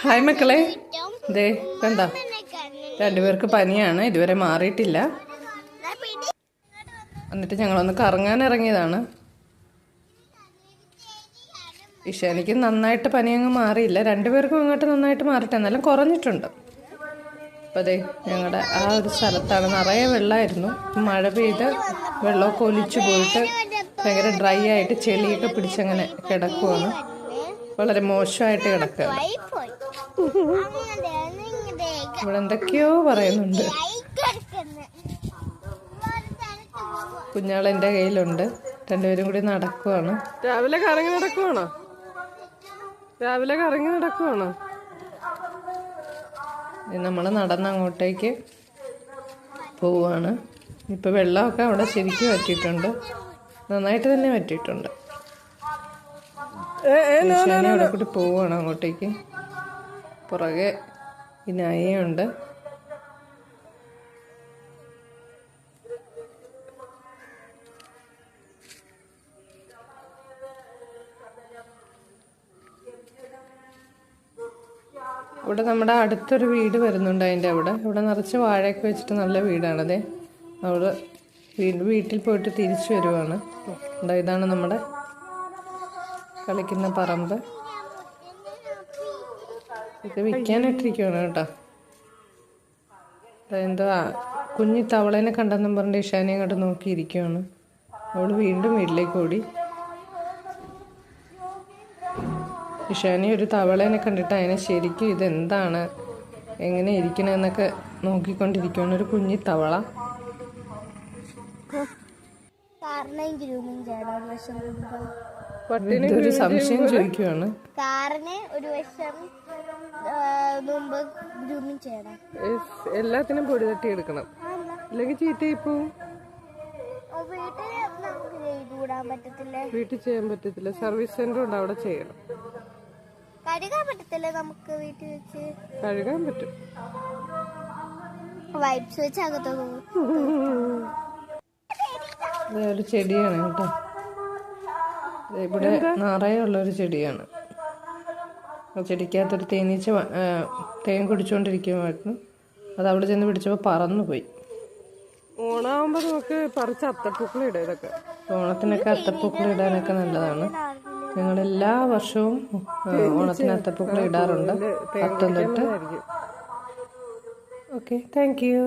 Hi മക്കളെ, ദേ കണ്ടോ, രണ്ടുപേർക്ക് പനിയാണ്, ഇതുവരെ മാറിയിട്ടില്ല. എന്നിട്ട് ഞങ്ങളൊന്ന് കറങ്ങാൻ ഇറങ്ങിയതാണ്. ഇഷാനിക്ക് നന്നായിട്ട് പനി അങ്ങ് മാറിയില്ല, രണ്ടുപേർക്കും അങ്ങോട്ട് നന്നായിട്ട് മാറിയിട്ട് എന്നാലും കുറഞ്ഞിട്ടുണ്ട്. അപ്പോൾ അതെ ഞങ്ങളുടെ ആ ഒരു സ്ഥലത്താണ്, നിറയെ വെള്ളമായിരുന്നു. മഴ പെയ്ത് വെള്ളമൊക്കെ ഒലിച്ചു പോയിട്ട് ഭയങ്കര ഡ്രൈ ആയിട്ട് ചെളിയൊക്കെ പിടിച്ചങ്ങനെ കിടക്കുവാണ്. വളരെ മോശമായിട്ട് കിടക്കുകയാണ്. ഇവിടെ എന്തൊക്കെയോ പറയുന്നുണ്ട്. കുഞ്ഞാളെൻ്റെ കയ്യിലുണ്ട്, രണ്ടുപേരും കൂടി നടക്കുവാണ്. രാവിലെ കറങ്ങി നടക്കുവാണോ? നമ്മൾ നടന്ന് അങ്ങോട്ടേക്ക് പോവാണ്. ഇപ്പൊ വെള്ളമൊക്കെ അവിടെ ശരിക്കും വറ്റിയിട്ടുണ്ട്, നന്നായിട്ട് തന്നെ വറ്റിയിട്ടുണ്ട്. അവിടെ കൂടി പോവാണ് അങ്ങോട്ടേക്ക്. പുറകെ ഈ നായയുണ്ട്. ഇവിടെ നമ്മുടെ അടുത്തൊരു വീട് വരുന്നുണ്ട്. അതിൻ്റെ അവിടെ നിറച്ച് വാഴയൊക്കെ വെച്ചിട്ട് നല്ല വീടാണതേ. അവിടെ വീട്ടിൽ പോയിട്ട് തിരിച്ചു വരുവാണ്. ഇതാണ് നമ്മുടെ കളിക്കുന്ന പറമ്പ്. ഇത് വിൽക്കാനിട്ടിരിക്കുകയാണ് കേട്ടോ. എന്തോ കുഞ്ഞി തവളേനെ കണ്ടെന്നും പറഞ്ഞിട്ട് ഇഷാനെ അങ്ങോട്ട് നോക്കിയിരിക്കുകയാണ്. അവൾ വീണ്ടും വീട്ടിലേക്ക് ഓടി. ഇഷാനി ഒരു തവളേനെ കണ്ടിട്ട് അതിനെ ശരിക്കും ഇതെന്താണ്, എങ്ങനെ ഇരിക്കണമെന്നൊക്കെ നോക്കിക്കൊണ്ടിരിക്കുകയാണ്. ഒരു കുഞ്ഞി തവള. ഒരു സംശയം ചോദിക്കുകയാണ്. എല്ലാത്തിനും പൊടി തട്ടി എടുക്കണം, അല്ലെങ്കിൽ ചീത്തയായി പോവും. വീട്ടിൽ ചെയ്യാൻ പറ്റത്തില്ല, സർവീസ് സെന്റർ ഉണ്ട്, അവിടെ ചെയ്യണം. കഴുകാൻ പറ്റത്തില്ല, നമുക്ക് വീട്ടിൽ വെച്ച് കഴുകാൻ പറ്റും. വൈപ്സ് വെച്ച് അകത്ത് ഒരു ചെടിയാണ് കേട്ടോ. ഇവിടെ നിറയുള്ള ഒരു ചെടിയാണ്. ആ ചെടിക്കകത്തൊരു തേനീച്ച തേൻ കുടിച്ചുകൊണ്ടിരിക്കുമായിരുന്നു. അത് അവിടെ ചെന്ന് പിടിച്ചപ്പോൾ പറന്നുപോയി. ഓണാകുമ്പോൾ നമുക്ക് പറിച്ച് അത്തപ്പൂക്കൾ ഇടാം. ഇതൊക്കെ ഓണത്തിനൊക്കെ അത്തപ്പൂക്കൾ ഇടാനൊക്കെ നല്ലതാണ്. ഞങ്ങളെല്ലാ വർഷവും ഓണത്തിന് അത്തപ്പൂക്കൾ ഇടാറുണ്ട്, അത്തം തൊട്ട്. Okay, thank you.